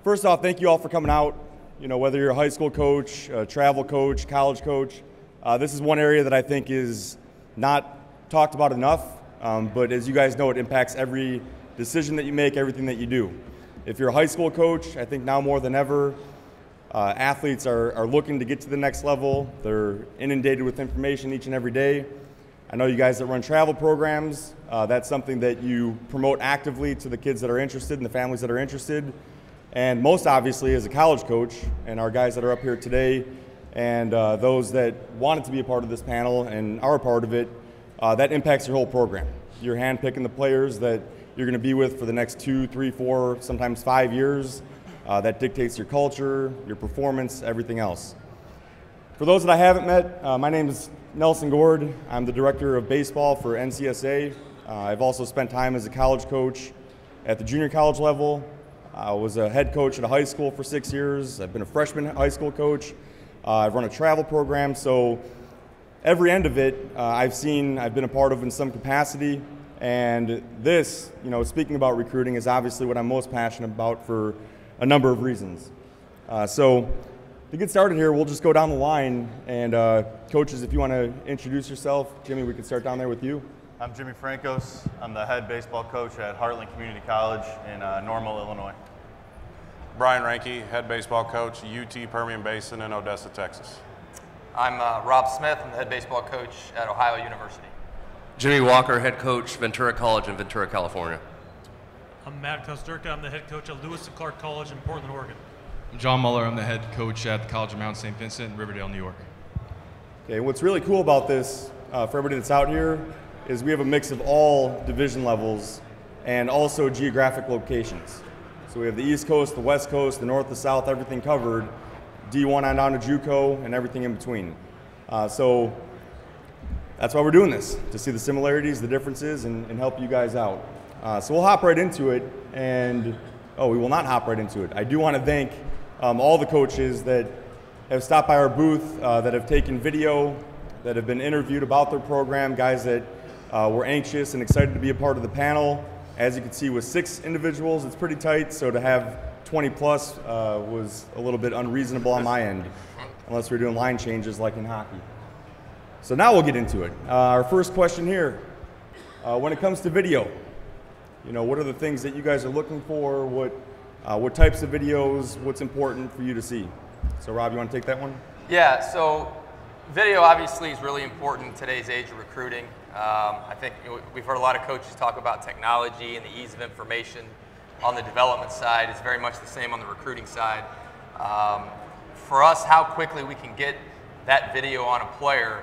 First off, thank you all for coming out. You know, whether you're a high school coach, a travel coach, college coach, this is one area that I think is not talked about enough, but as you guys know, it impacts every decision that you make, everything that you do. If you're a high school coach, I think now more than ever, athletes are looking to get to the next level. They're inundated with information each and every day. I know you guys that run travel programs, that's something that you promote actively to the kids that are interested and the families that are interested. And most obviously as a college coach, and our guys that are up here today, and those that wanted to be a part of this panel and are a part of it, that impacts your whole program. You're handpicking the players that you're going to be with for the next 2, 3, 4, sometimes 5 years. That dictates your culture, your performance, everything else. For those that I haven't met, my name is Nelson Gord. I'm the director of baseball for NCAA. I've also spent time as a college coach at the junior college level. I was a head coach at a high school for 6 years. I've been a freshman high school coach. I've run a travel program, so every end of it I've been a part of in some capacity. And this, you know, speaking about recruiting is obviously what I'm most passionate about for a number of reasons. So to get started here, we'll just go down the line. And coaches, if you want to introduce yourself. Jimmy, we can start down there with you. I'm Jimmy Frankos. I'm the head baseball coach at Heartland Community College in Normal, Illinois. Brian Reinke, head baseball coach, UT Permian Basin in Odessa, Texas. I'm Rob Smith. I'm the head baseball coach at Ohio University. Jimmy Walker, head coach, Ventura College in Ventura, California. I'm Matt Kosderka. I'm the head coach at Lewis and Clark College in Portland, Oregon. I'm John Muller. I'm the head coach at the College of Mount St. Vincent in Riverdale, New York. Okay, what's really cool about this, for everybody that's out here, is we have a mix of all division levels and also geographic locations. So we have the East Coast, the West Coast, the North, the South, everything covered, D1 on down to JUCO, and everything in between. So that's why we're doing this, to see the similarities, the differences, and help you guys out. So we'll hop right into it, and we will not hop right into it. I do want to thank all the coaches that have stopped by our booth, that have taken video, that have been interviewed about their program, guys that were anxious and excited to be a part of the panel. As you can see, with 6 individuals, it's pretty tight, so to have 20 plus was a little bit unreasonable on my end, unless we're doing line changes like in hockey. So now we'll get into it. Our first question here, when it comes to video, you know, what are the things that you guys are looking for? What types of videos? What's important for you to see? So Rob, you want to take that one? Yeah, so video obviously is really important in today's age of recruiting. I think we've heard a lot of coaches talk about technology and the ease of information on the development side. It's very much the same on the recruiting side. For us, how quickly we can get that video on a player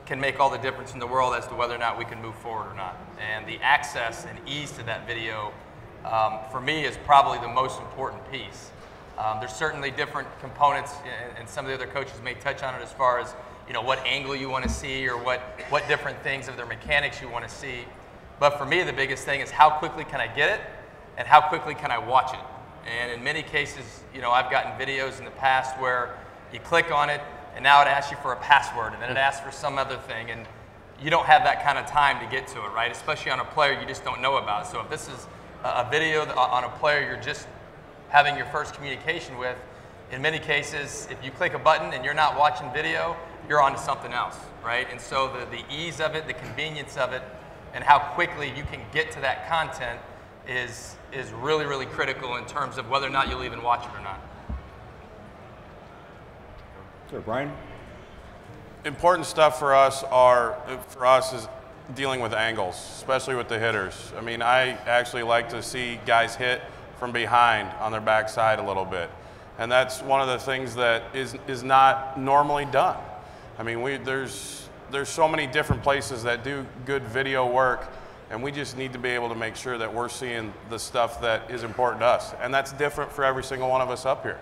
can make all the difference in the world as to whether or not we can move forward or not. And the access and ease to that video, for me, is probably the most important piece. There's certainly different components, and some of the other coaches may touch on it as far as, you know, what angle you want to see or what different things of their mechanics you want to see. But for me, the biggest thing is how quickly can I get it and how quickly can I watch it. And in many cases, you know, I've gotten videos in the past where you click on it and now it asks you for a password and then it asks for some other thing, and you don't have that kind of time to get to it, right? Especially on a player you just don't know about. So if this is a video on a player you're just having your first communication with, in many cases, if you click a button and you're not watching video, you're on to something else, right? And so the ease of it, the convenience of it, and how quickly you can get to that content is really, really critical in terms of whether or not you'll even watch it or not. Sure, Brian? Important stuff for us is dealing with angles, especially with the hitters. I mean, I actually like to see guys hit from behind on their backside a little bit. And that's one of the things that is not normally done. I mean, there's so many different places that do good video work, and we just need to be able to make sure that we're seeing the stuff that is important to us. And that's different for every single one of us up here.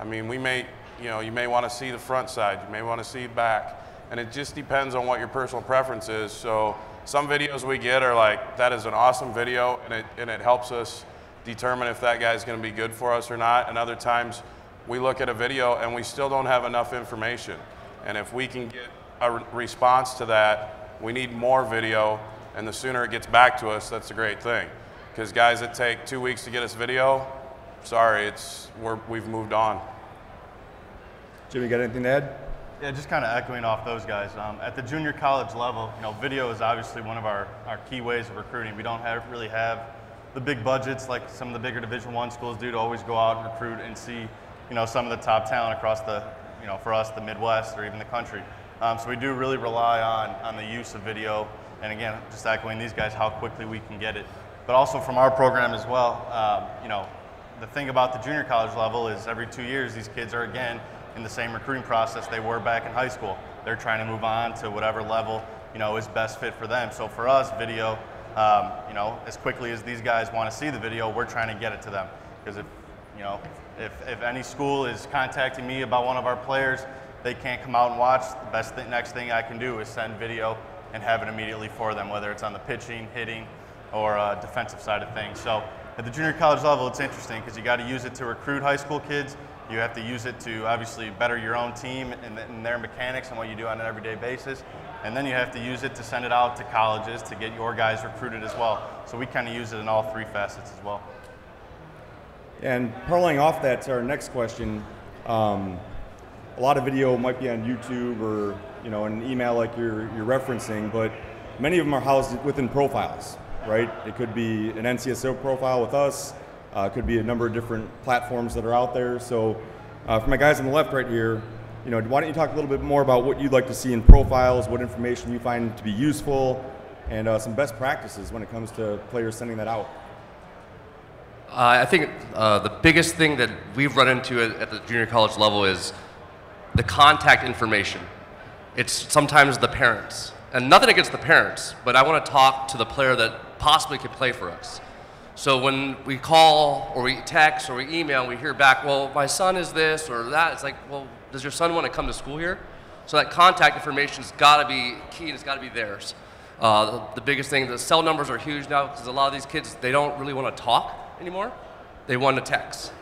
I mean, you may want to see the front side, you may want to see back, and it just depends on what your personal preference is. So some videos we get are like, that is an awesome video, and it helps us determine if that guy's going to be good for us or not. And other times we look at a video and we still don't have enough information. And if we can get a response to that, we need more video, and the sooner it gets back to us, that's a great thing. Because guys that take 2 weeks to get us video, sorry, we've moved on. Jimmy, got anything to add? Yeah, just kind of echoing off those guys. At the junior college level, video is obviously one of our key ways of recruiting. We don't really have the big budgets like some of the bigger Division I schools do to always go out and recruit and see, some of the top talent across the, for us, the Midwest or even the country. So we do really rely on the use of video. And again, just echoing these guys, how quickly we can get it. But also from our program as well, the thing about the junior college level is every 2 years, these kids are again in the same recruiting process they were back in high school. They're trying to move on to whatever level, is best fit for them. So for us, video, as quickly as these guys want to see the video, we're trying to get it to them. Because if any school is contacting me about one of our players, they can't come out and watch, the next thing I can do is send video and have it immediately for them, whether it's on the pitching, hitting, or defensive side of things. So at the junior college level, it's interesting because you got to use it to recruit high school kids. You have to use it to obviously better your own team and their mechanics and what you do on an everyday basis. And then you have to use it to send it out to colleges to get your guys recruited as well. So we kind of use it in all three facets as well. And parlaying off that to our next question, a lot of video might be on YouTube or an email like you're referencing, but many of them are housed within profiles, right? It could be an NCSO profile with us. It could be a number of different platforms that are out there. So for my guys on the left right here, why don't you talk a little bit more about what you'd like to see in profiles, what information you find to be useful, and some best practices when it comes to players sending that out. I think the biggest thing that we've run into at the junior college level is the contact information. It's sometimes the parents. And nothing against the parents, but I want to talk to the player that possibly could play for us. So when we call or we text or we email and we hear back, well, my son is this or that, it's like, well, does your son want to come to school here? So that contact information's got to be key and it's got to be theirs. The biggest thing, the cell numbers are huge now because a lot of these kids, they don't really want to talk anymore. They want to text.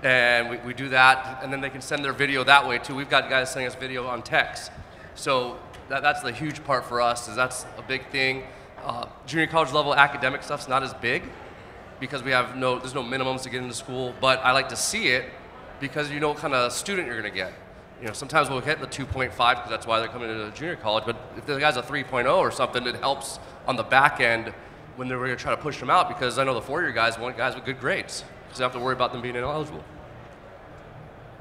And we do that, and then they can send their video that way too. We've got guys sending us video on text. So that's the huge part for us, is that's a big thing. Junior college level academic stuff's not as big because there's no minimums to get into school, but I like to see it because you know what kind of student you're gonna get. Sometimes we'll get the 2.5 because that's why they're coming into junior college, but if the guy's a 3.0 or something, it helps on the back end when they're gonna try to push them out, because I know the 4-year guys want guys with good grades, because they don't have to worry about them being ineligible.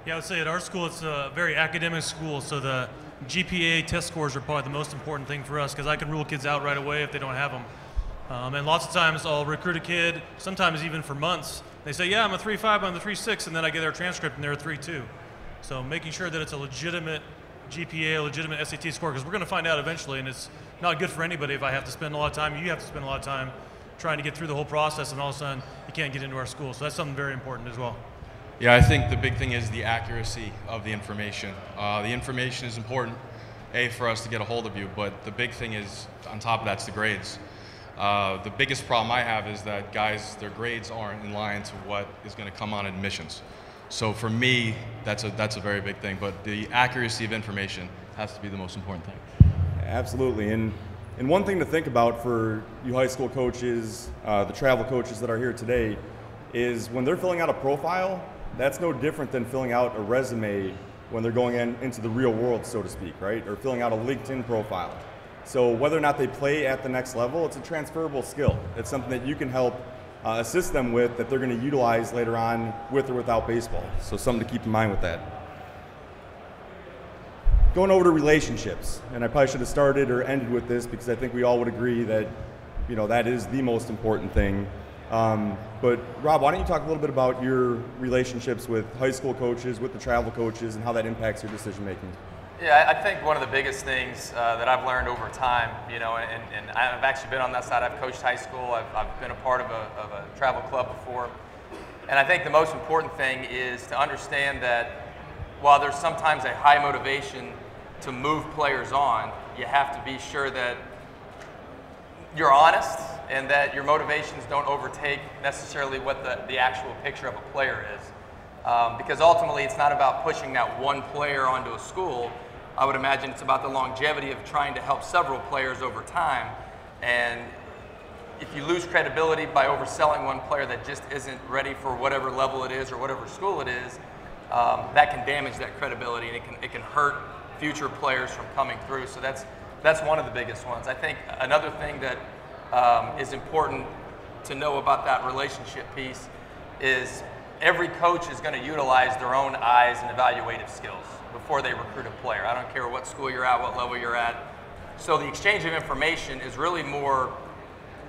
Yeah, I would say at our school, it's a very academic school, so the GPA test scores are probably the most important thing for us, because I can rule kids out right away if they don't have them. And lots of times I'll recruit a kid, sometimes even for months. They say, yeah, I'm a 3.5, I'm a 3.6, and then I get their transcript and they're a 3.2. So making sure that it's a legitimate GPA, a legitimate SAT score, because we're going to find out eventually, and it's not good for anybody if I have to spend a lot of time, you have to spend a lot of time trying to get through the whole process, and all of a sudden you can't get into our school. So that's something very important as well. Yeah, I think the big thing is the accuracy of the information. The information is important, for us to get a hold of you, but the big thing is, on top of that's the grades. The biggest problem I have is that guys, their grades aren't in line to what is going to come on admissions. So for me, that's a very big thing, but the accuracy of information has to be the most important thing. Absolutely, and one thing to think about for you high school coaches, the travel coaches that are here today, is when they're filling out a profile, that's no different than filling out a resume when they're going into the real world, so to speak, right? Or filling out a LinkedIn profile. So whether or not they play at the next level, it's a transferable skill. It's something that you can help assist them with, that they're going to utilize later on with or without baseball. So something to keep in mind with that. Going over to relationships, and I probably should have started or ended with this because I think we all would agree that that is the most important thing. But Rob, why don't you talk a little bit about your relationships with high school coaches, with the travel coaches, and how that impacts your decision making? Yeah, I think one of the biggest things that I've learned over time, and I've actually been on that side. I've coached high school. I've been a part of a travel club before. And I think the most important thing is to understand that while there's sometimes a high motivation to move players on, you have to be sure that you're honest and that your motivations don't overtake necessarily what the actual picture of a player is. Because ultimately it's not about pushing that one player onto a school. I would imagine it's about the longevity of trying to help several players over time. And if you lose credibility by overselling one player that just isn't ready for whatever level it is or whatever school it is, that can damage that credibility, and it can hurt future players from coming through. So that's one of the biggest ones. I think another thing that is important to know about that relationship piece is every coach is going to utilize their own eyes and evaluative skills before they recruit a player. I don't care what school you're at, what level you're at. So the exchange of information is really more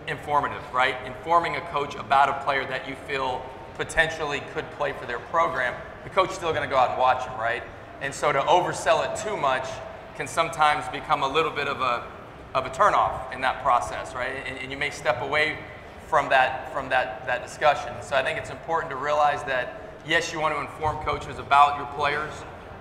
informative, right? Informing a coach about a player that you feel potentially could play for their program. The coach's still going to go out and watch him, right? And so to oversell it too much can sometimes become a little bit of a turnoff in that process, right? And you may step away from that discussion. So I think it's important to realize that, yes, you want to inform coaches about your players.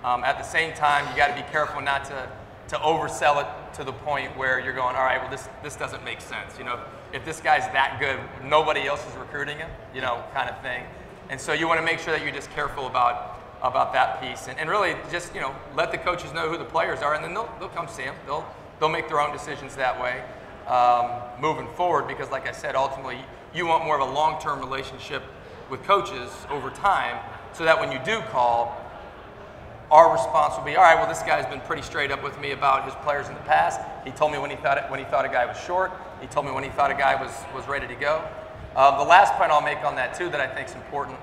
At the same time, you got to be careful not to oversell it to the point where you're going, all right, well, this doesn't make sense. You know, if this guy's that good, nobody else is recruiting him, you know, kind of thing. And so you want to make sure that you're just careful about that piece, and really just, you know, let the coaches know who the players are, and then they'll come see them. They'll make their own decisions that way moving forward, because like I said, ultimately you want more of a long-term relationship with coaches over time, so that when you do call, our response will be, all right, well, this guy's been pretty straight up with me about his players in the past. He told me when he thought a guy was short. He told me when he thought a guy was ready to go. The last point I'll make on that too that I think is important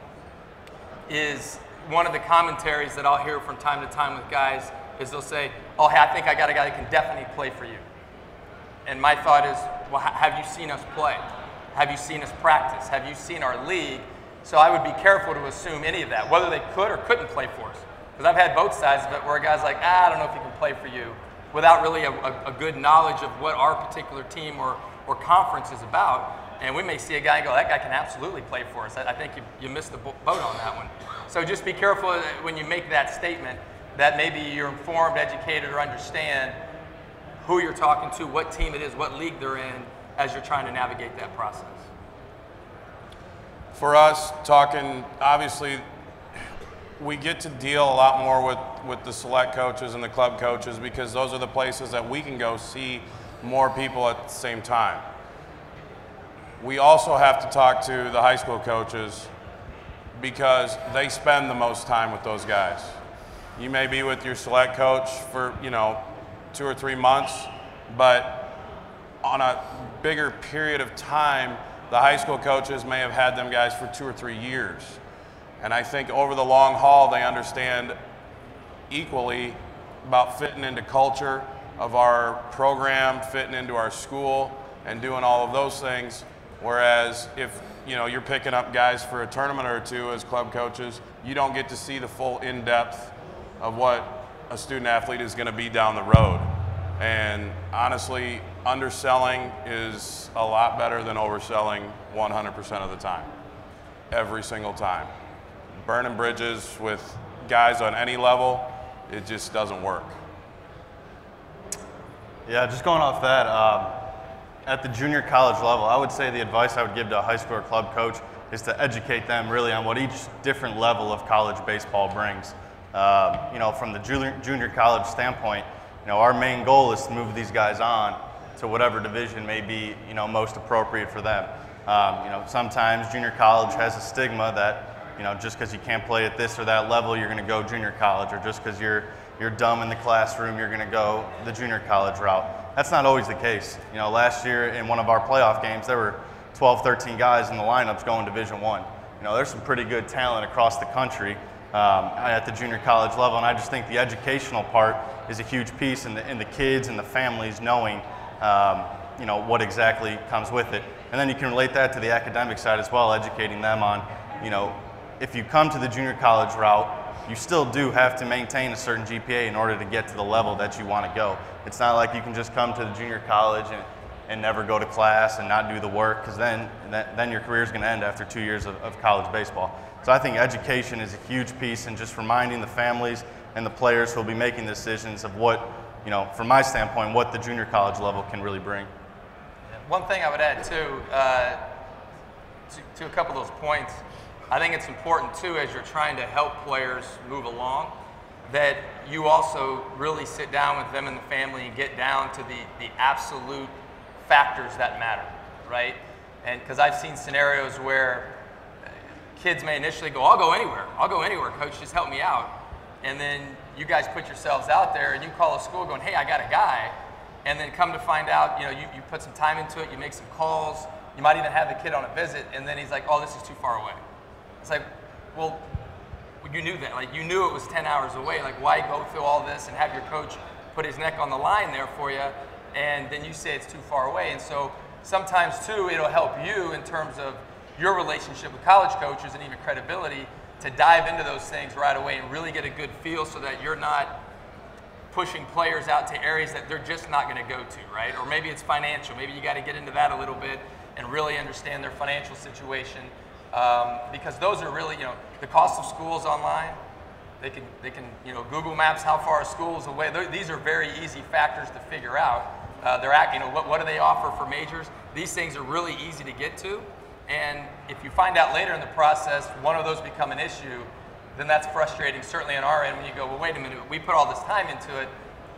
is one of the commentaries that I'll hear from time to time with guys is they'll say, oh, hey, I think I got a guy that can definitely play for you. And my thought is, well, have you seen us play? Have you seen us practice? Have you seen our league? So I would be careful to assume any of that, whether they could or couldn't play for us. Because I've had both sides of it where a guy's like, I don't know if he can play for you, without really a good knowledge of what our particular team or conference is about. And we may see a guy and go, that guy can absolutely play for us. I think you missed the boat on that one. So just be careful when you make that statement that maybe you're informed, educated, or understand who you're talking to, what team it is, what league they're in, as you're trying to navigate that process. For us, talking, obviously, we get to deal a lot more with the select coaches and the club coaches, because those are the places that we can go see more people at the same time. We also have to talk to the high school coaches, because they spend the most time with those guys. You may be with your select coach for, 2 or 3 months, but on a bigger period of time, the high school coaches may have had them guys for 2 or 3 years. And I think over the long haul, they understand equally about fitting into culture of our program, fitting into our school, and doing all of those things. Whereas if you're picking up guys for a tournament or two as club coaches, you don't get to see the full in-depth of what a student athlete is going to be down the road. And honestly, underselling is a lot better than overselling 100% of the time, every single time. Burning bridges with guys on any level, it just doesn't work. Yeah, just going off that, at the junior college level, I would say the advice I would give to a high school or club coach is to educate them really on what each different level of college baseball brings. From the junior college standpoint, our main goal is to move these guys on to whatever division may be, most appropriate for them. Sometimes junior college has a stigma that, just because you can't play at this or that level, you're going to go junior college, or just because you're dumb in the classroom, you're going to go the junior college route. That's not always the case. Last year in one of our playoff games, there were 12, 13 guys in the lineups going Division I. There's some pretty good talent across the country at the junior college level, and I just think the educational part is a huge piece in the kids and the families knowing, what exactly comes with it. And then you can relate that to the academic side as well, educating them on, if you come to the junior college route, you still do have to maintain a certain GPA in order to get to the level that you want to go. It's not like you can just come to the junior college and never go to class and not do the work, because then your career is going to end after 2 years of college baseball. So I think education is a huge piece, and just reminding the families and the players who will be making decisions of what, from my standpoint, what the junior college level can really bring. One thing I would add too, to a couple of those points, I think it's important too, as you're trying to help players move along, that you also really sit down with them and the family and get down to the absolute factors that matter, right? And because I've seen scenarios where kids may initially go, I'll go anywhere, coach, just help me out. And then you guys put yourselves out there and you call a school going, hey, I got a guy. And then come to find out, you put some time into it, you make some calls, you might even have the kid on a visit, and then he's like, oh, this is too far away. It's like, well, you knew that. Like, you knew it was 10 hours away. Like, why go through all this and have your coach put his neck on the line there for you, and then you say it's too far away? And so sometimes, too, it'll help you in terms of your relationship with college coaches and even credibility to dive into those things right away and really get a good feel so that you're not pushing players out to areas that they're just not going to go to, right? Or maybe it's financial. Maybe you got to get into that a little bit and really understand their financial situation, because those are really, the cost of schools online. They can, Google Maps how far a school is away. These are very easy factors to figure out. What do they offer for majors? These things are really easy to get to, and if you find out later in the process one of those become an issue, then that's frustrating, certainly on our end, when you go, well, wait a minute, we put all this time into it,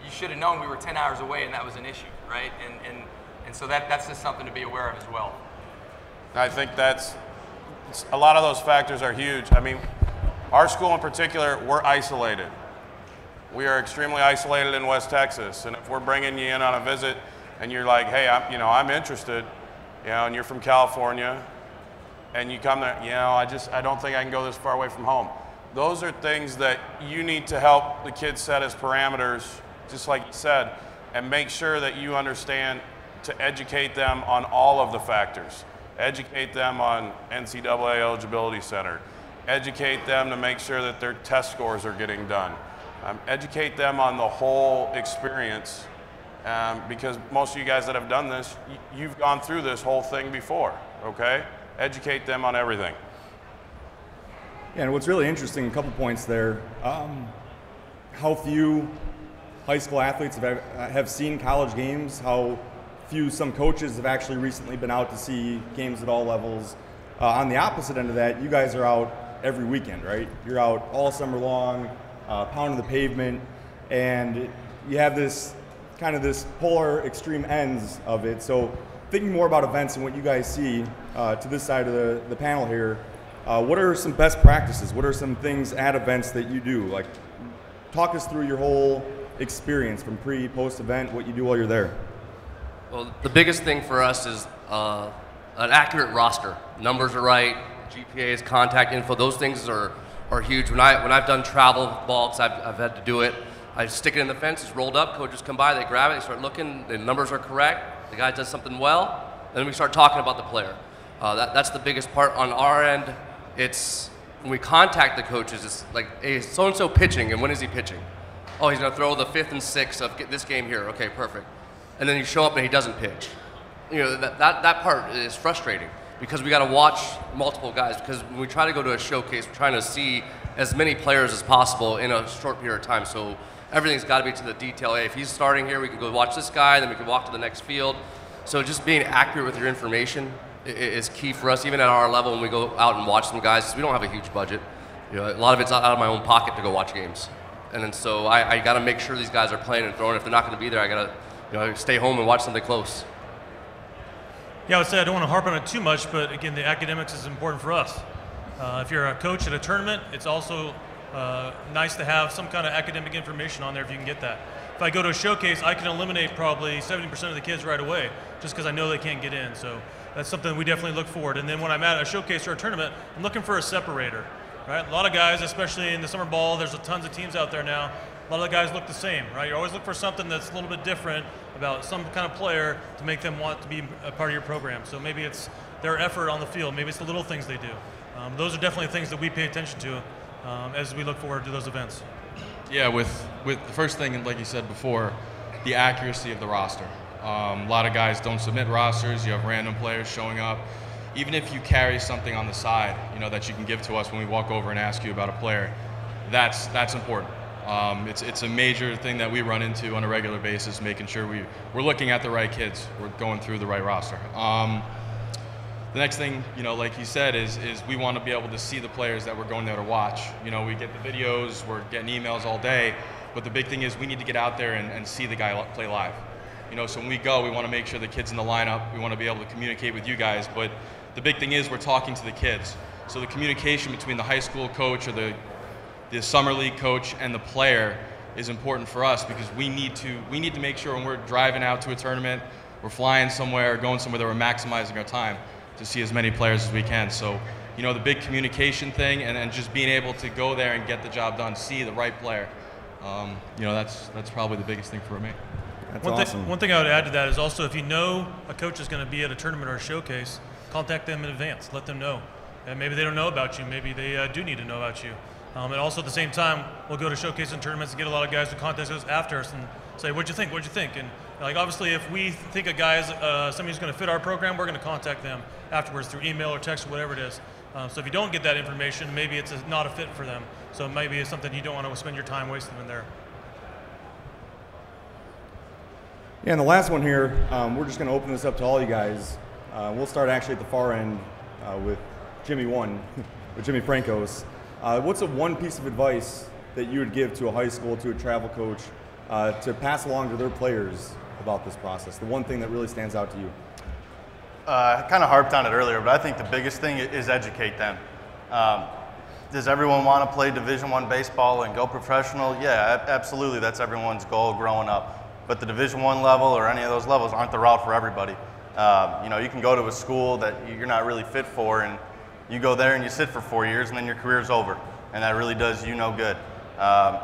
you should have known we were 10 hours away and that was an issue, right? And so that's just something to be aware of as well. I think a lot of those factors are huge. I mean, our school in particular, we're isolated. We are extremely isolated in West Texas, and if we're bringing you in on a visit and you're like, hey, I'm interested, and you're from California, and you come there, I don't think I can go this far away from home. Those are things that you need to help the kids set as parameters, just like you said, and make sure that you understand to educate them on all of the factors. Educate them on NCAA Eligibility Center. Educate them to make sure that their test scores are getting done. Educate them on the whole experience, because most of you guys that have done this, you've gone through this whole thing before, okay? Educate them on everything. Yeah, and what's really interesting, a couple points there, how few high school athletes have seen college games, how few some coaches have actually recently been out to see games at all levels. On the opposite end of that, you guys are out every weekend, right? You're out all summer long, pounding the pavement, and you have this kind of this polar extreme ends of it. So thinking more about events and what you guys see to this side of the panel here, what are some best practices? What are some things at events that you do? Like, talk us through your whole experience from pre, post event, what you do while you're there. Well, the biggest thing for us is an accurate roster. Numbers are right, GPAs, contact info, those things are huge. When I've done travel ball, because I've had to do it, I stick it in the fence, it's rolled up, coaches come by, they grab it, they start looking, the numbers are correct, the guy does something well, and then we start talking about the player. That's the biggest part. On our end, it's when we contact the coaches, it's like, hey, so-and-so pitching, and when is he pitching? Oh, he's going to throw the 5th and 6th of this game here. Okay, perfect. And then you show up and he doesn't pitch. That part is frustrating because we got to watch multiple guys, because when we try to go to a showcase, we're trying to see as many players as possible in a short period of time. So everything's got to be to the detail. Hey, if he's starting here, we can go watch this guy, then we can walk to the next field. So just being accurate with your information is key for us, even at our level when we go out and watch some guys. We don't have a huge budget. A lot of it's out of my own pocket to go watch games. And then so I got to make sure these guys are playing and throwing. If they're not going to be there, I got to stay home and watch something close. Yeah, I would say I don't want to harp on it too much, but again, the academics is important for us. If you're a coach at a tournament, it's also nice to have some kind of academic information on there if you can get that. If I go to a showcase, I can eliminate probably 70% of the kids right away just because I know they can't get in. So that's something we definitely look forward. And then when I'm at a showcase or a tournament, I'm looking for a separator. Right? A lot of guys, especially in the summer ball, there's tons of teams out there now. A lot of the guys look the same, right? You always look for something that's a little bit different about some kind of player to make them want to be a part of your program. So maybe it's their effort on the field. Maybe it's the little things they do. Those are definitely things that we pay attention to as we look forward to those events. Yeah, with the first thing, like you said before, the accuracy of the roster. A lot of guys don't submit rosters. You have random players showing up. Even if you carry something on the side, that you can give to us when we walk over and ask you about a player, that's important. It's a major thing that we run into on a regular basis, making sure we're looking at the right kids, we're going through the right roster. The next thing, like you said, is we want to be able to see the players that we're going there to watch. We get the videos, we're getting emails all day, but the big thing is we need to get out there and see the guy play live. You know, so when we go, we want to make sure the kids in the lineup, we want to be able to communicate with you guys, but the big thing is we're talking to the kids. So the communication between the high school coach or the summer league coach and the player is important for us, because we need to make sure when we're driving out to a tournament, we're flying somewhere, going somewhere, that we're maximizing our time to see as many players as we can. So, you know, the big communication thing and just being able to go there and get the job done, see the right player, you know, that's probably the biggest thing for me. That's one awesome. One thing I would add to that is also, if you know a coach is going to be at a tournament or a showcase, contact them in advance. Let them know. And maybe they don't know about you. Maybe they do need to know about you. And also at the same time, we'll go to showcase and tournaments and get a lot of guys who contact us after us and say, what'd you think? What'd you think? And like, obviously, if we think a guy's somebody who's going to fit our program, we're going to contact them afterwards through email or text or whatever it is. So if you don't get that information, maybe it's not a fit for them. So maybe it's something you don't want to spend your time wasting in there. Yeah, and the last one here, we're just going to open this up to all you guys. We'll start actually at the far end with Jimmy one, with Jimmy Frankos. What's the one piece of advice that you would give to a high school, to a travel coach, to pass along to their players about this process? The one thing that really stands out to you? I kind of harped on it earlier, but I think the biggest thing is educate them. Does everyone want to play Division I baseball and go professional? Yeah, absolutely. That's everyone's goal growing up. But the Division I level or any of those levels aren't the route for everybody. You know, you can go to a school that you're not really fit for, and you go there and you sit for 4 years, and then your career's over, and that really does you no good.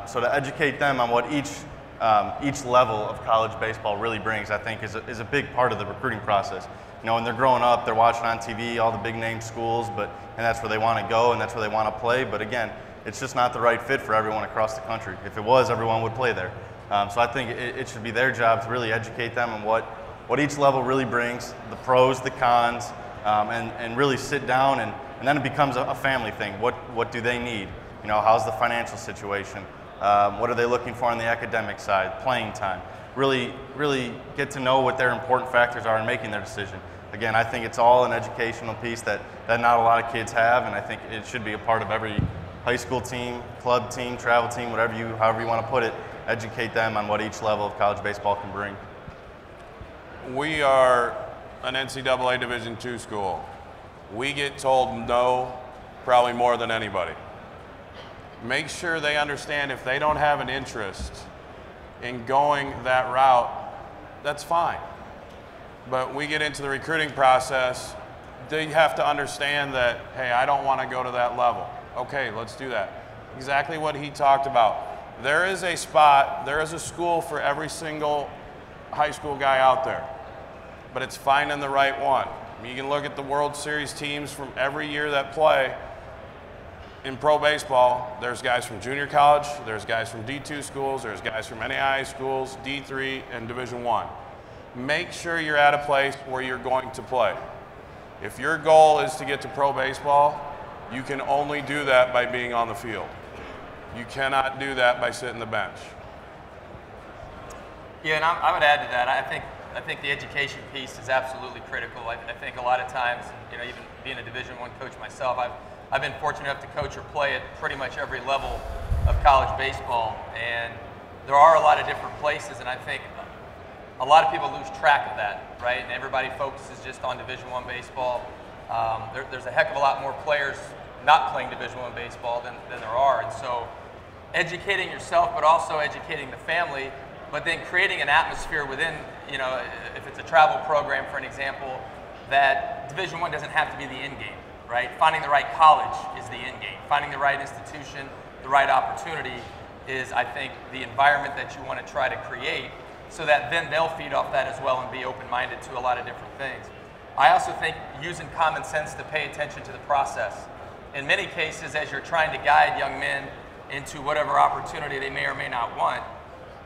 So to educate them on what each level of college baseball really brings, I think is a big part of the recruiting process. You know, when they're growing up, they're watching on TV all the big name schools, and that's where they want to go and that's where they want to play. But again, it's just not the right fit for everyone across the country. If it was, everyone would play there. So I think it should be their job to really educate them on what each level really brings, the pros, the cons, and really sit down and then it becomes a family thing. What do they need? You know, how's the financial situation? What are they looking for on the academic side? Playing time. Really get to know what their important factors are in making their decision. Again, I think it's all an educational piece that not a lot of kids have, and I think it should be a part of every high school team, club team, travel team, however you want to put it. Educate them on what each level of college baseball can bring. We are an NCAA Division II school. We get told no probably more than anybody. Make sure they understand if they don't have an interest in going that route, that's fine. But we get into the recruiting process, they have to understand that, hey, I don't want to go to that level. Okay, let's do that. Exactly what he talked about. There is a spot, there is a school for every single high school guy out there, but it's finding the right one. You can look at the World Series teams from every year that play in pro baseball. There's guys from junior college, there's guys from D2 schools, there's guys from NAIA schools, D3, and Division I. Make sure you're at a place where you're going to play. If your goal is to get to pro baseball, you can only do that by being on the field. You cannot do that by sitting the bench. Yeah, and I would add to that. I think the education piece is absolutely critical. I think a lot of times, you know, even being a Division I coach myself, I've been fortunate enough to coach or play at pretty much every level of college baseball, and there are a lot of different places, and I think a lot of people lose track of that, right? And everybody focuses just on Division I baseball. There's a heck of a lot more players not playing Division I baseball than there are, and so educating yourself, but also educating the family, but then creating an atmosphere within, you know, if it's a travel program, for an example, that Division I doesn't have to be the end game, right? Finding the right college is the end game. Finding the right institution, the right opportunity is, I think, the environment that you want to try to create, so that then they'll feed off that as well and be open-minded to a lot of different things. I also think using common sense to pay attention to the process. In many cases, as you're trying to guide young men into whatever opportunity they may or may not want,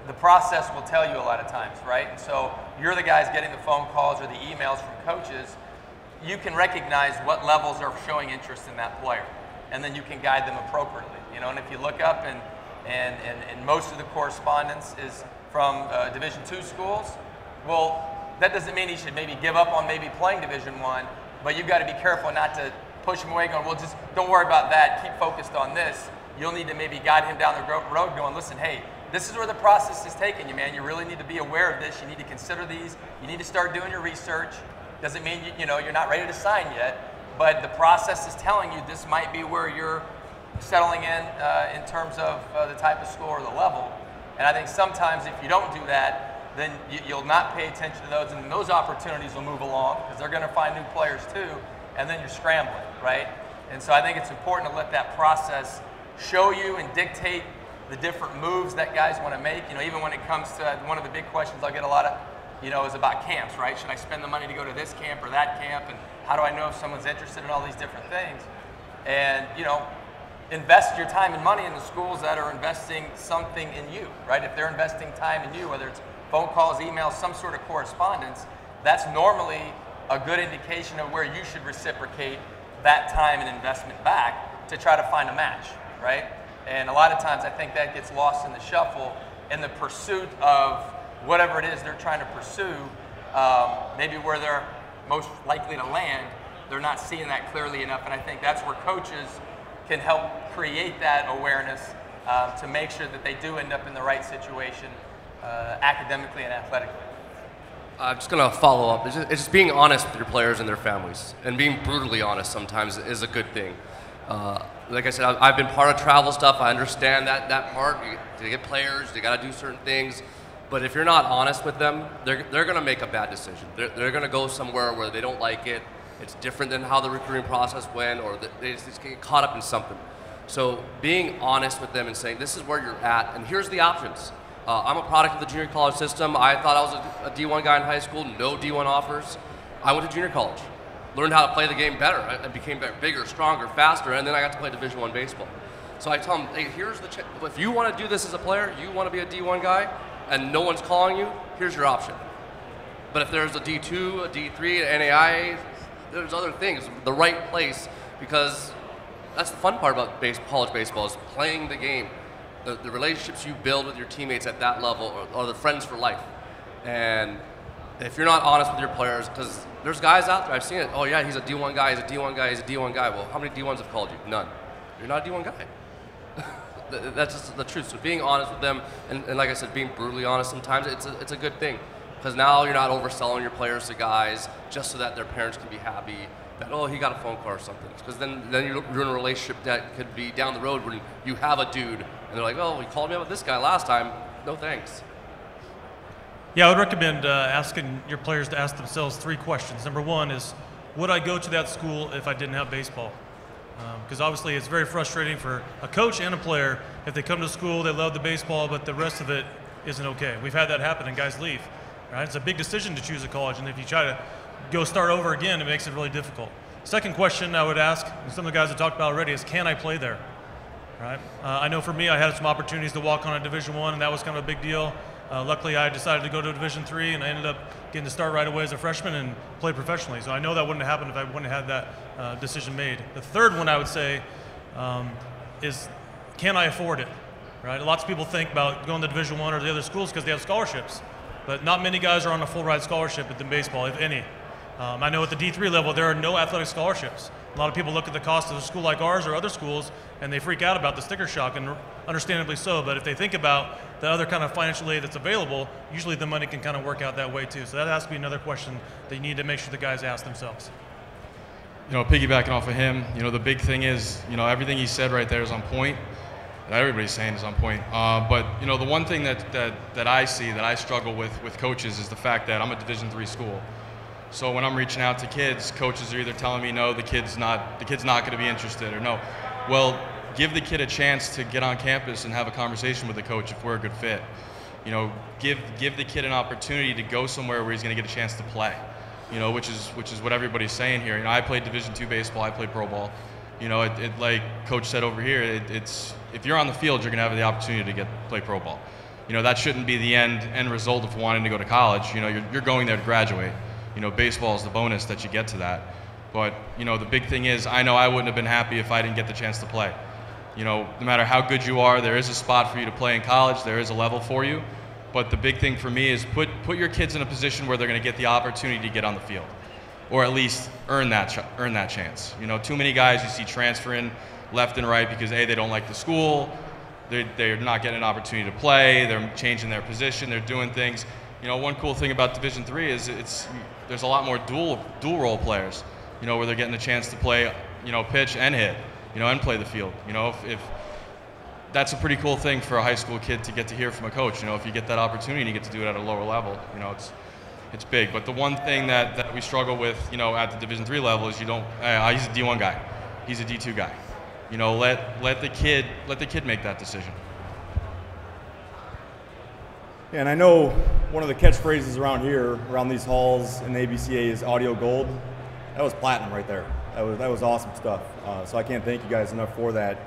the process will tell you a lot of times, right? And so you're the guys getting the phone calls or the emails from coaches. You can recognize what levels are showing interest in that player, and then you can guide them appropriately. You know, and if you look up and most of the correspondence is from Division II schools, well, that doesn't mean he should maybe give up on maybe playing Division I, but you've got to be careful not to push him away going, well, just don't worry about that, keep focused on this. You'll need to maybe guide him down the road going, listen, hey, this is where the process is taking you, man. You really need to be aware of this. You need to consider these. You need to start doing your research. Doesn't mean you're not ready to sign yet, but the process is telling you this might be where you're settling in terms of the type of school or the level. And I think sometimes if you don't do that, then you'll not pay attention to those, and those opportunities will move along because they're going to find new players too, and then you're scrambling, right? And so I think it's important to let that process show you and dictate the different moves that guys want to make. Even when it comes to one of the big questions I'll get a lot of, is about camps, right? Should I spend the money to go to this camp or that camp? And how do I know if someone's interested in all these different things? And, invest your time and money in the schools that are investing something in you, right? If they're investing time in you, whether it's phone calls, emails, some sort of correspondence, that's normally a good indication of where you should reciprocate that time and investment back to try to find a match, right? And a lot of times I think that gets lost in the shuffle in the pursuit of whatever it is they're trying to pursue, maybe where they're most likely to land, they're not seeing that clearly enough. And I think that's where coaches can help create that awareness to make sure that they do end up in the right situation academically and athletically. I'm just going to follow up. It's just being honest with your players and their families, and being brutally honest sometimes is a good thing. Like I said, I've been part of travel stuff. I understand that part. You get players, you got to do certain things. But if you're not honest with them, they're going to make a bad decision. They're going to go somewhere where they don't like it. It's different than how the recruiting process went, or they just get caught up in something. So being honest with them and saying, this is where you're at, and here's the options. I'm a product of the junior college system. I thought I was a D1 guy in high school, no D1 offers. I went to junior college, learned how to play the game better. I became bigger, stronger, faster, and then I got to play Division I baseball. So I tell them, hey, here's the if you want to do this as a player, you want to be a D1 guy, and no one's calling you, here's your option. But if there's a D2, a D3, an NAIA, there's other things, the right place, because that's the fun part about college baseball is playing the game. The relationships you build with your teammates at that level are the friends for life. And if you're not honest with your players, because there's guys out there, I've seen it, oh yeah, he's a D1 guy, he's a D1 guy, he's a D1 guy. Well, how many D1s have called you? None. You're not a D1 guy. That's just the truth. So being honest with them, and like I said, being brutally honest sometimes, it's a good thing. Because now you're not overselling your players to guys just so that their parents can be happy that, oh, he got a phone call or something. Because then you're in a relationship that could be down the road when you have a dude and they're like, oh, he called me about this guy last time. No thanks. Yeah, I would recommend asking your players to ask themselves 3 questions. Number 1 is, would I go to that school if I didn't have baseball? Because obviously it's very frustrating for a coach and a player if they come to school, they love the baseball, but the rest of it isn't okay. We've had that happen and guys leave. Right? It's a big decision to choose a college, and if you try to go start over again, it makes it really difficult. Second question I would ask, and some of the guys have talked about already, is can I play there? Right? I know for me, I had some opportunities to walk on a Division I, and that was kind of a big deal. Luckily, I decided to go to Division III, and I ended up getting to start right away as a freshman and play professionally. So I know that wouldn't have happened if I wouldn't have had that decision made. The third one I would say is, can I afford it? Right? Lots of people think about going to Division I or the other schools because they have scholarships. But not many guys are on a full ride scholarship in baseball, if any. I know at the D3 level, there are no athletic scholarships. A lot of people look at the cost of a school like ours or other schools, and they freak out about the sticker shock, and understandably so. But if they think about the other kind of financial aid that's available, usually the money can kind of work out that way too. So that has to be another question that you need to make sure the guys ask themselves. Piggybacking off of him, the big thing is, everything he said right there is on point. That everybody's saying is on point. But the one thing that I see that I struggle with coaches is the fact that I'm a Division III school. So when I'm reaching out to kids, coaches are either telling me no, the kid's not going to be interested, or no. Well, give the kid a chance to get on campus and have a conversation with the coach if we're a good fit. Give the kid an opportunity to go somewhere where he's going to get a chance to play. Which is what everybody's saying here. I played Division II baseball, I played pro ball. Like Coach said over here, it's if you're on the field, you're going to have the opportunity to play pro ball. That shouldn't be the end result of wanting to go to college. You're going there to graduate. Baseball is the bonus that you get to that. But, the big thing is, I know I wouldn't have been happy if I didn't get the chance to play. No matter how good you are, there is a spot for you to play in college. There is a level for you. But the big thing for me is put your kids in a position where they're going to get the opportunity to get on the field, or at least earn that chance. Too many guys you see transferring left and right because A, they don't like the school, they're not getting an opportunity to play, they're changing their position, they're doing things. You know, one cool thing about Division III is there's a lot more dual role players, you know, where they're getting a chance to play, you know, pitch and hit, you know, and play the field. You know, if that's a pretty cool thing for a high school kid to get to hear from a coach. You know, if you get that opportunity and you get to do it at a lower level, you know, it's big. But the one thing that we struggle with, you know, at the Division III level is you don't, he's a D1 guy, he's a D2 guy. You know, let the kid make that decision. Yeah, and I know one of the catchphrases around here, around these halls in the ABCA is audio gold. That was platinum right there. That was awesome stuff. So I can't thank you guys enough for that.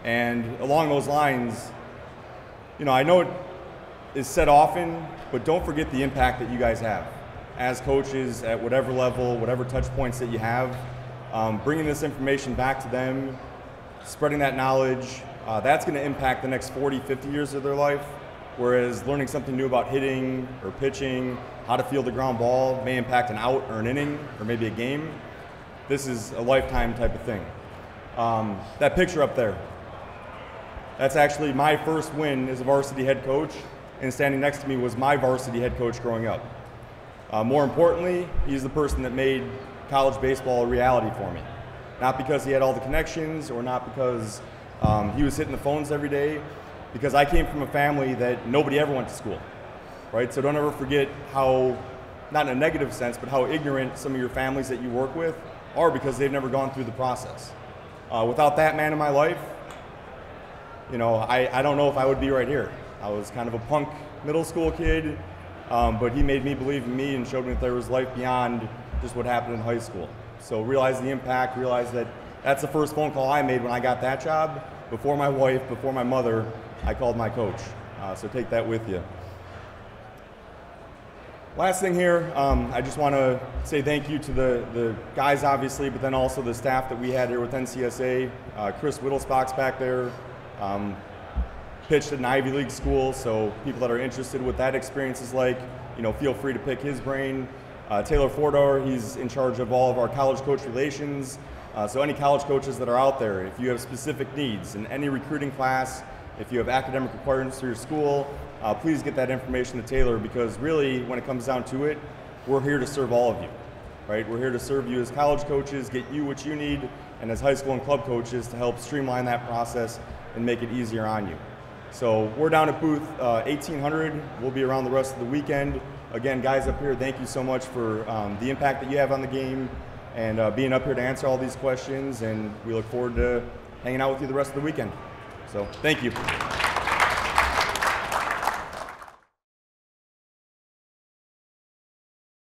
And along those lines, you know, I know it is said often, but don't forget the impact that you guys have as coaches at whatever level, whatever touch points that you have. Bringing this information back to them, spreading that knowledge, that's going to impact the next 40, 50 years of their life. Whereas learning something new about hitting or pitching, how to field the ground ball may impact an out or an inning or maybe a game. This is a lifetime type of thing. That picture up there, that's actually my first win as a varsity head coach, and standing next to me was my varsity head coach growing up. More importantly, he's the person that made college baseball a reality for me. Not because he had all the connections or not because he was hitting the phones every day, because I came from a family that nobody ever went to school, right? So don't ever forget how, not in a negative sense, but how ignorant some of your families that you work with are because they've never gone through the process. Without that man in my life, you know, I don't know if I would be right here. I was kind of a punk middle school kid, but he made me believe in me and showed me that there was life beyond just what happened in high school. So realize the impact, realize that that's the first phone call I made when I got that job. Before my wife, before my mother, I called my coach. So take that with you. Last thing here, I just want to say thank you to the guys, obviously, but then also the staff that we had here with NCSA. Chris Whittlespock's back there, pitched at an Ivy League school, so people that are interested what that experience is like, you know, feel free to pick his brain. Taylor Fordor, he's in charge of all of our college coach relations. So any college coaches that are out there, if you have specific needs in any recruiting class, if you have academic requirements for your school, please get that information to Taylor, because really, when it comes down to it, we're here to serve all of you, right? We're here to serve you as college coaches, get you what you need, and as high school and club coaches to help streamline that process and make it easier on you. So we're down at booth 1800. We'll be around the rest of the weekend. Again, guys up here, thank you so much for the impact that you have on the game and being up here to answer all these questions, and we look forward to hanging out with you the rest of the weekend. So thank you.